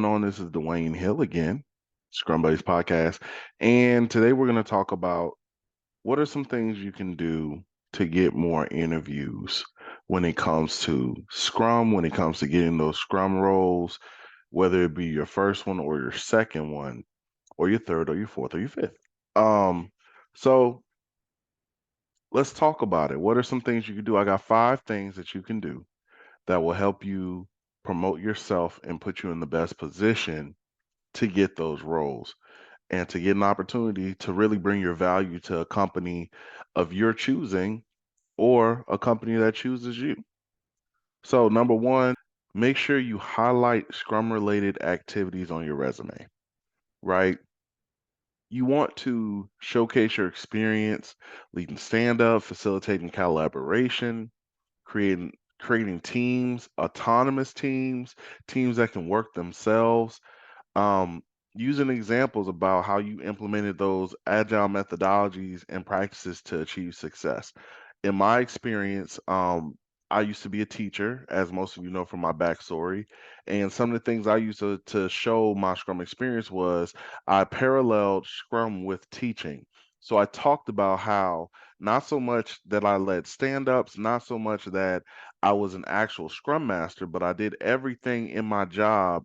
on? This is Dwayne Hill again, ScrumBuddies podcast. And today we're going to talk about what are some things you can do to get more interviews when it comes to Scrum, when it comes to getting those Scrum roles, whether it be your first one or your second one, or your third or your fourth or your fifth. Um, so let's talk about it. What are some things you can do? I got 5 things that you can do that will help you promote yourself and put you in the best position to get those roles and to get an opportunity to really bring your value to a company of your choosing or a company that chooses you. So, number one, make sure you highlight Scrum related activities on your resume, right? You want to showcase your experience leading stand up, facilitating collaboration, creating teams, autonomous teams, teams that can work themselves, um, using examples about how you implemented those agile methodologies and practices to achieve success. In my experience, I used to be a teacher, as most of you know from my backstory. And some of the things I used to show my Scrum experience was I paralleled Scrum with teaching. So I talked about how not so much that I led stand-ups, not so much that I was an actual Scrum master, but I did everything in my job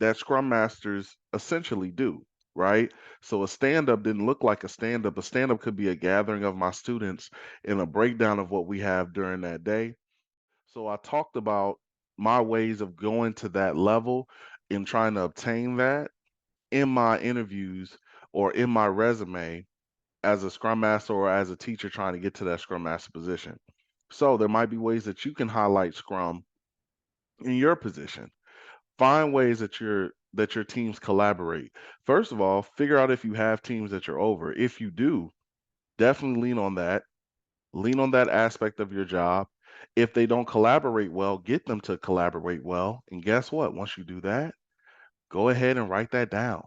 that Scrum Masters essentially do, right? So a stand up didn't look like a stand up. A stand up could be a gathering of my students and a breakdown of what we have during that day. So I talked about my ways of going to that level and trying to obtain that in my interviews or in my resume as a Scrum Master or as a teacher trying to get to that Scrum Master position. So there might be ways that you can highlight Scrum in your position. Find ways that your teams collaborate. First of all, figure out if you have teams that you're over. If you do, definitely lean on that. Lean on that aspect of your job. If they don't collaborate well, get them to collaborate well. And guess what? Once you do that, go ahead and write that down.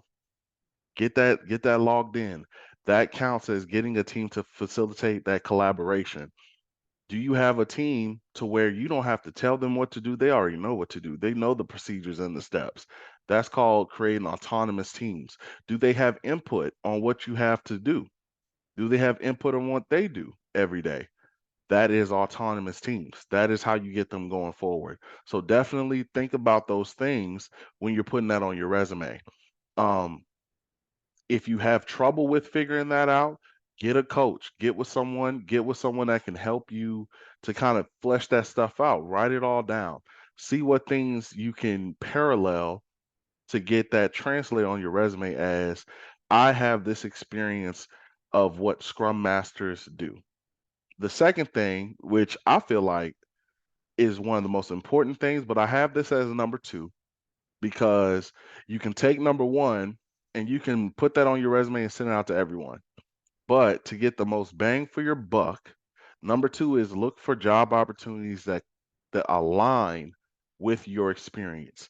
Get that logged in. That counts as getting a team to facilitate that collaboration. Do you have a team to where you don't have to tell them what to do? They already know what to do. They know the procedures and the steps. That's called creating autonomous teams. Do they have input on what you have to do? Do they have input on what they do every day? That is autonomous teams. That is how you get them going forward. So definitely think about those things when you're putting that on your resume. Um, if you have trouble with figuring that out, get a coach, get with someone that can help you to kind of flesh that stuff out, write it all down, see what things you can parallel to get that translated on your resume as I have this experience of what Scrum Masters do. The second thing, which I feel like is one of the most important things, but I have this as a number two because you can take number one and you can put that on your resume and send it out to everyone. But to get the most bang for your buck, number two is look for job opportunities that align with your experience.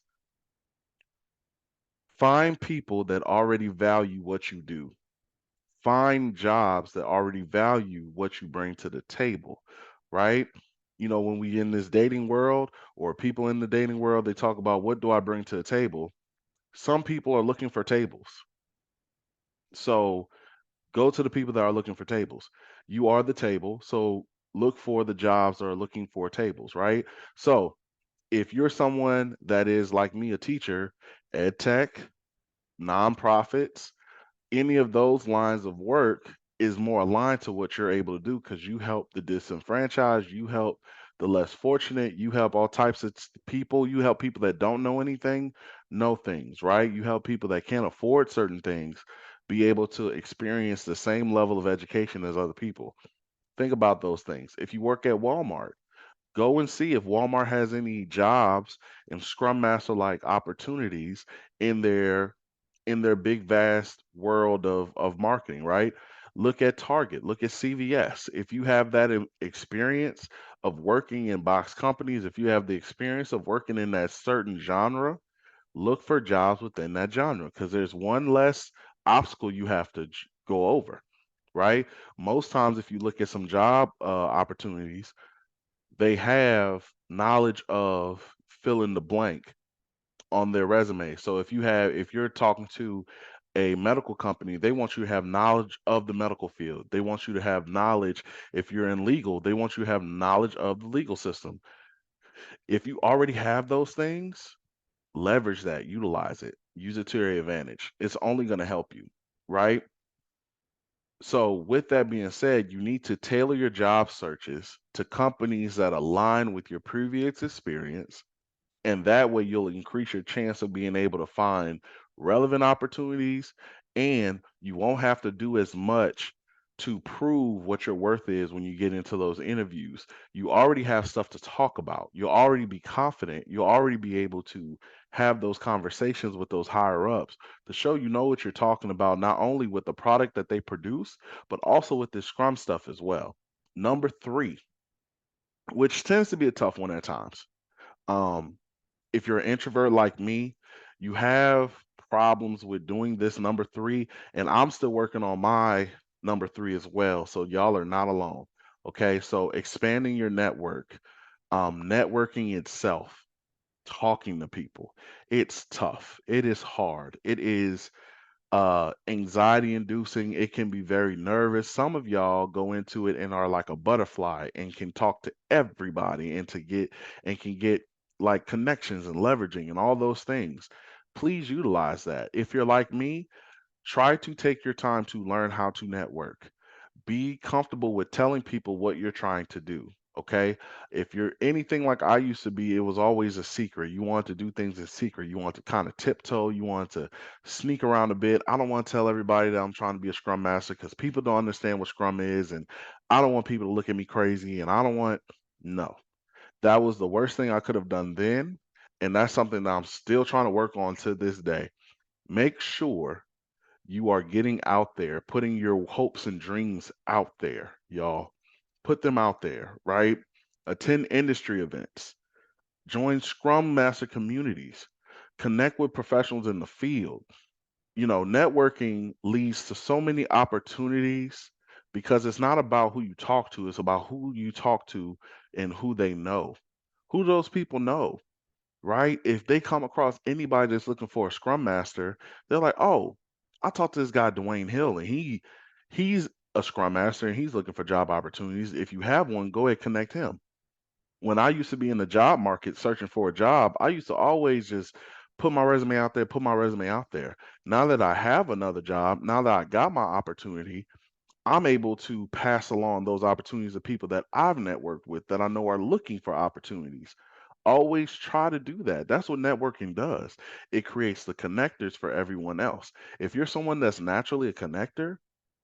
Find people that already value what you do. Find jobs that already value what you bring to the table, right? You know, when we in this dating world or people in the dating world, they talk about what do I bring to the table? Some people are looking for tables. So go to the people that are looking for tables. You are the table, so look for the jobs that are looking for tables, right? So if you're someone that is like me, a teacher, ed tech, nonprofits, any of those lines of work is more aligned to what you're able to do because you help the disenfranchised, you help the less fortunate, you help all types of people, you help people that don't know anything know things, right? You help people that can't afford certain things be able to experience the same level of education as other people. Think about those things. If you work at Walmart, go and see if Walmart has any jobs and Scrum Master like opportunities in their big vast world of marketing, right? Look at Target, look at CVS. If you have that experience of working in box companies, if you have the experience of working in that certain genre, look for jobs within that genre because there's one less obstacle you have to go over, right? Most times, if you look at some job opportunities, they have knowledge of fill in the blank on their resume. So if you're talking to a medical company, they want you to have knowledge of the medical field. They want you to have knowledge. If you're in legal, they want you to have knowledge of the legal system. If you already have those things, leverage that, utilize it, use it to your advantage. It's only going to help you, right? So, with that being said, you need to tailor your job searches to companies that align with your previous experience, and that way you'll increase your chance of being able to find relevant opportunities, and you won't have to do as much to prove what your worth is when you get into those interviews. You already have stuff to talk about. You'll already be confident. You'll already be able to have those conversations with those higher ups to show you know what you're talking about, not only with the product that they produce, but also with the Scrum stuff as well. Number three, which tends to be a tough one at times. Um, if you're an introvert like me, you have problems with doing this number three, and I'm still working on my number three as well. So y'all are not alone. Okay, so expanding your network, networking itself, talking to people, it's tough. It is hard. It is anxiety inducing. It can be very nervous. Some of y'all go into it and are like a butterfly and can talk to everybody and can get like connections and leveraging and all those things. Please utilize that. If you're like me, try to take your time to learn how to network. Be comfortable with telling people what you're trying to do. Okay. If you're anything like I used to be, it was always a secret. You want to do things in secret. You want to kind of tiptoe. You want to sneak around a bit. I don't want to tell everybody that I'm trying to be a Scrum master because people don't understand what Scrum is. And I don't want people to look at me crazy. And I don't want, no, that was the worst thing I could have done then. And that's something that I'm still trying to work on to this day. Make sure you are getting out there, putting your hopes and dreams out there, y'all. Put them out there, right? Attend industry events, join Scrum Master communities, connect with professionals in the field. You know, networking leads to so many opportunities because it's not about who you talk to, it's about who you talk to and who they know. Who those people know, right? If they come across anybody that's looking for a scrum master, they're like, "Oh, I talked to this guy Dwayne Hill, and he's a scrum master and he's looking for job opportunities. If you have one, go ahead connect him." When I used to be in the job market searching for a job, I used to always just put my resume out there, put my resume out there. Now that I have another job, now that I got my opportunity, I'm able to pass along those opportunities to people that I've networked with that I know are looking for opportunities. Always try to do that. That's what networking does. It creates the connectors for everyone else. If you're someone that's naturally a connector,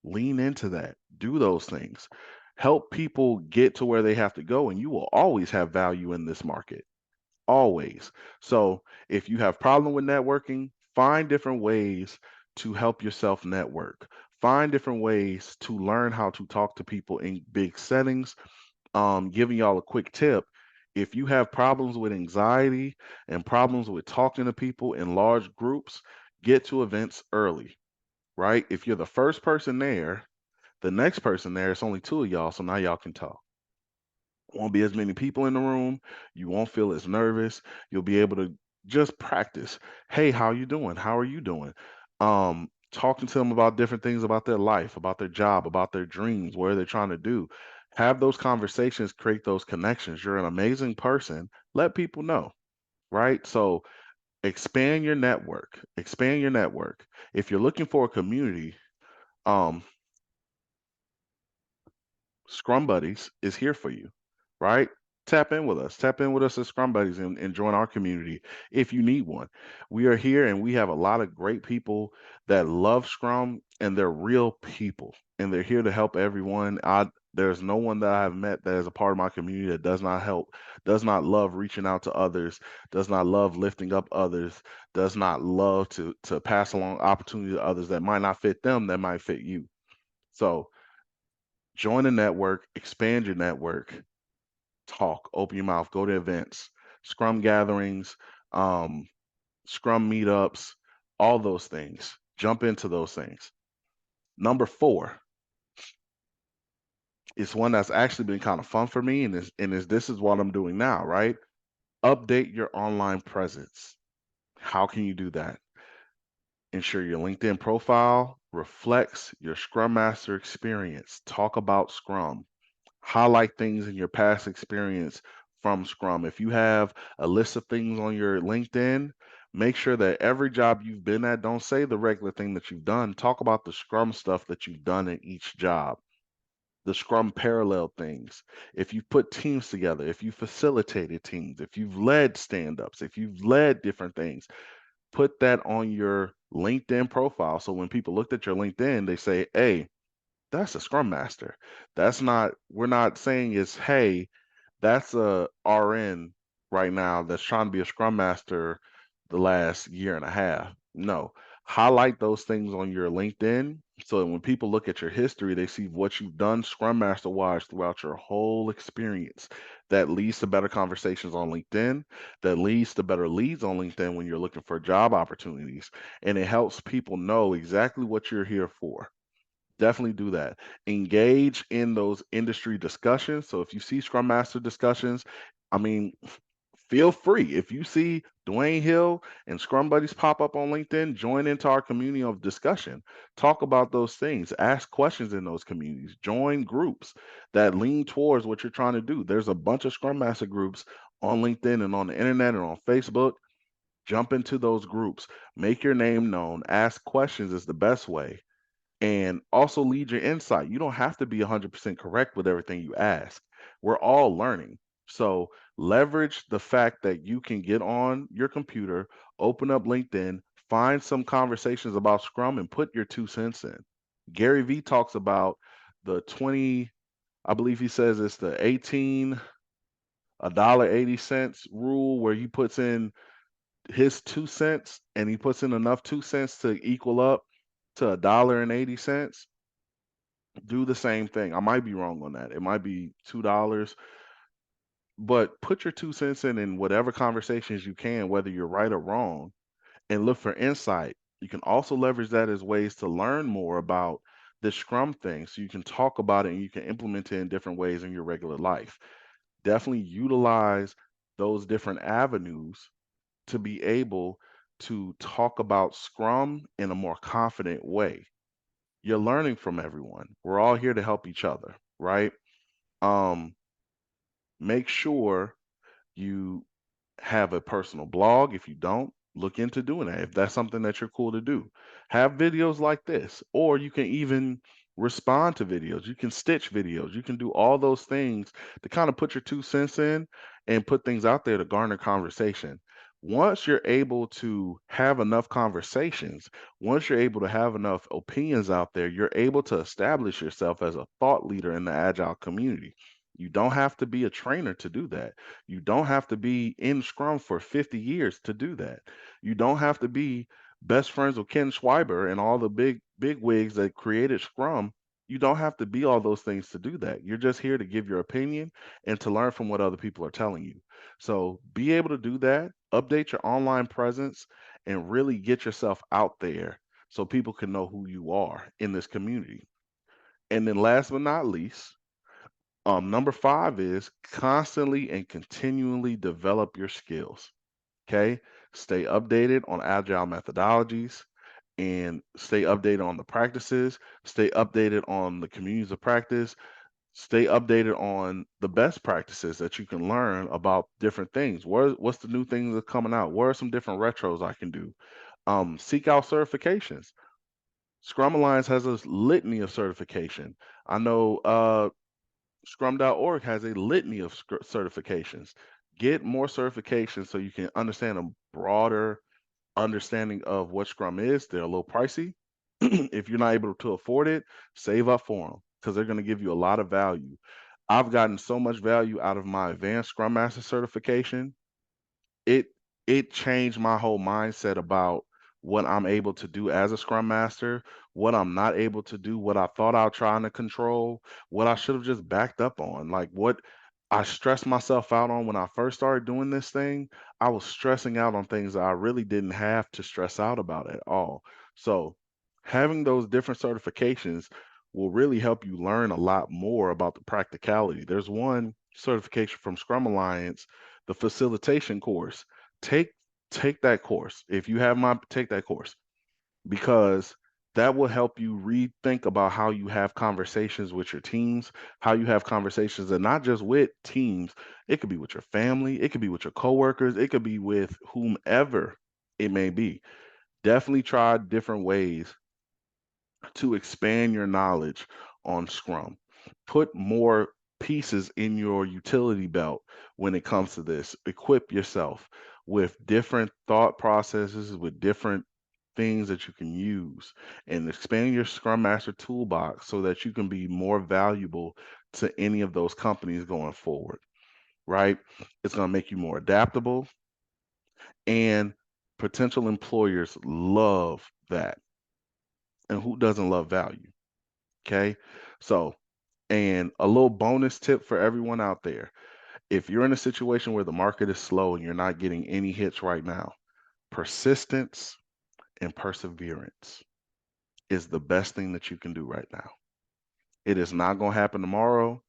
lean into that. Do those things. Help people get to where they have to go, and you will always have value in this market. Always. So if you have problem with networking, find different ways to help yourself network. Find different ways to learn how to talk to people in big settings. Giving y'all a quick tip. If you have problems with anxiety and problems with talking to people in large groups, get to events early, right? If you're the first person there, the next person there, it's only two of y'all, so now y'all can talk. Won't be as many people in the room. You won't feel as nervous. You'll be able to just practice. Hey, how you doing? How are you doing? Talking to them about different things about their life, about their job, about their dreams, where they're trying to do. Have those conversations, create those connections. You're an amazing person. Let people know, right? So expand your network. Expand your network. If you're looking for a community, um, Scrum Buddies is here for you, right? Tap in with us. Tap in with us at Scrum Buddies and join our community if you need one. We are here and we have a lot of great people that love Scrum and they're real people and they're here to help everyone. There's no one that I have met that is a part of my community that does not help, does not love reaching out to others, does not love lifting up others, does not love to pass along opportunity to others that might not fit them, that might fit you. So join the network, expand your network, talk, open your mouth, go to events, Scrum gatherings, um, Scrum meetups, all those things. Jump into those things. Number four is one that's actually been kind of fun for me, and this is what I'm doing now, right? Update your online presence. How can you do that? Ensure your LinkedIn profile reflects your Scrum Master experience. Talk about Scrum. Highlight things in your past experience from Scrum. If you have a list of things on your LinkedIn, make sure that every job you've been at, don't say the regular thing that you've done. Talk about the Scrum stuff that you've done in each job, the Scrum parallel things. If you put teams together, if you facilitated teams, if you've led stand ups, if you've led different things, put that on your LinkedIn profile. So when people looked at your LinkedIn, they say, hey, that's a Scrum Master. That's not, we're not saying is, hey, that's a RN right now that's trying to be a Scrum Master the last year and a half. No, highlight those things on your LinkedIn so that when people look at your history, they see what you've done Scrum Master wise throughout your whole experience. That leads to better conversations on LinkedIn, that leads to better leads on LinkedIn when you're looking for job opportunities. And it helps people know exactly what you're here for. Definitely do that. Engage in those industry discussions. So if you see Scrum Master discussions, I mean, feel free. If you see Dwayne Hill and Scrum Buddies pop up on LinkedIn, join into our community of discussion. Talk about those things. Ask questions in those communities. Join groups that lean towards what you're trying to do. There's a bunch of Scrum Master groups on LinkedIn and on the internet and on Facebook. Jump into those groups. Make your name known. Ask questions is the best way, and also lead your insight. You don't have to be 100% correct with everything you ask. We're all learning. So leverage the fact that you can get on your computer, open up LinkedIn, find some conversations about Scrum, and put your 2 cents in. Gary Vee talks about the 20, I believe he says it's the 18, $1.80 rule, where he puts in his 2 cents and he puts in enough 2 cents to equal up to $1.80. Do the same thing. I might be wrong on that. It might be $2, but put your 2 cents in whatever conversations you can, whether you're right or wrong, and look for insight. You can also leverage that as ways to learn more about the Scrum thing, so you can talk about it and you can implement it in different ways in your regular life. Definitely utilize those different avenues to be able to talk about Scrum in a more confident way. You're learning from everyone. We're all here to help each other, right? Um, Make sure you have a personal blog. If you don't, look into doing that. If that's something that you're cool to do, have videos like this, or you can even respond to videos. You can stitch videos. You can do all those things to kind of put your 2 cents in and put things out there to garner conversation. Once you're able to have enough conversations, once you're able to have enough opinions out there, you're able to establish yourself as a thought leader in the agile community. You don't have to be a trainer to do that. You don't have to be in Scrum for 50 years to do that. You don't have to be best friends with Ken Schreiber and all the big wigs that created Scrum. You don't have to be all those things to do that. You're just here to give your opinion and to learn from what other people are telling you. So be able to do that, update your online presence, and really get yourself out there so people can know who you are in this community. And then last but not least, number five is constantly and continually develop your skills. Okay. Stay updated on agile methodologies and stay updated on the practices, stay updated on the communities of practice, stay updated on the best practices that you can learn about different things. What's the new things that are coming out? What are some different retros I can do? Seek out certifications. Scrum Alliance has a litany of certification. I know Scrum.org has a litany of certifications. Get more certifications so you can understand a broader understanding of what Scrum is. They're a little pricey. If you're not able to afford it, save up for them because they're going to give you a lot of value. I've gotten so much value out of my advanced Scrum Master certification. It changed my whole mindset about what I'm able to do as a Scrum Master, what I'm not able to do, what I thought I was trying to control, what I should have just backed up on. Like what I stressed myself out on when I first started doing this thing, I was stressing out on things that I really didn't have to stress out about at all. So having those different certifications will really help you learn a lot more about the practicality. There's one certification from Scrum Alliance, the facilitation course. Take take that course. If you have my take that course because that will help you rethink about how you have conversations with your teams, how you have conversations, and not just with teams. It could be with your family, it could be with your coworkers, it could be with whomever it may be. Definitely try different ways to expand your knowledge on Scrum. Put more pieces in your utility belt when it comes to this. Equip yourself with different thought processes, with different things that you can use, and expand your Scrum Master toolbox so that you can be more valuable to any of those companies going forward, right? It's going to make you more adaptable, and potential employers love that. And who doesn't love value? Okay. So, and a little bonus tip for everyone out there. If you're in a situation where the market is slow and you're not getting any hits right now, persistence and perseverance is the best thing that you can do right now. It is not going to happen tomorrow,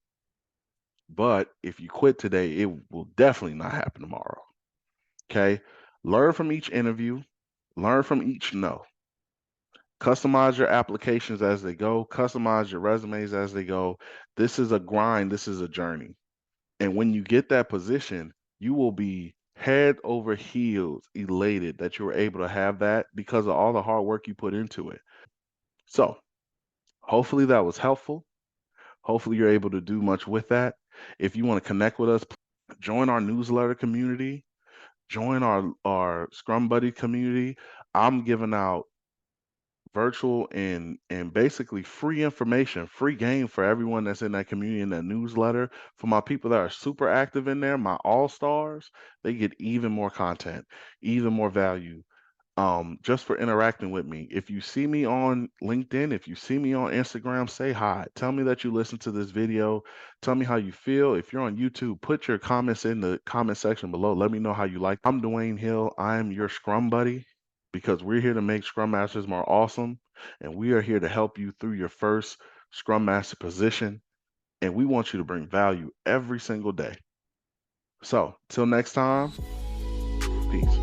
but if you quit today, it will definitely not happen tomorrow. Okay. Learn from each interview, learn from each no. Customize your applications as they go, customize your resumes as they go. This is a grind, this is a journey. And when you get that position, you will be head over heels elated that you were able to have that because of all the hard work you put into it. So, hopefully that was helpful. Hopefully you're able to do much with that. If you want to connect with us, join our newsletter community, join our Scrum Buddy community. I'm giving out virtual and basically free information, free game for everyone that's in that community in that newsletter. For my people that are super active in there, my all stars, they get even more content, even more value. Just for interacting with me. If you see me on LinkedIn, if you see me on Instagram, say hi. Tell me that you listened to this video. Tell me how you feel. If you're on YouTube, put your comments in the comment section below. Let me know how you like. I'm Dwayne Hill. I am your Scrum Buddy because we're here to make Scrum Masters more awesome. And we are here to help you through your first Scrum Master position. And we want you to bring value every single day. So, till next time, peace.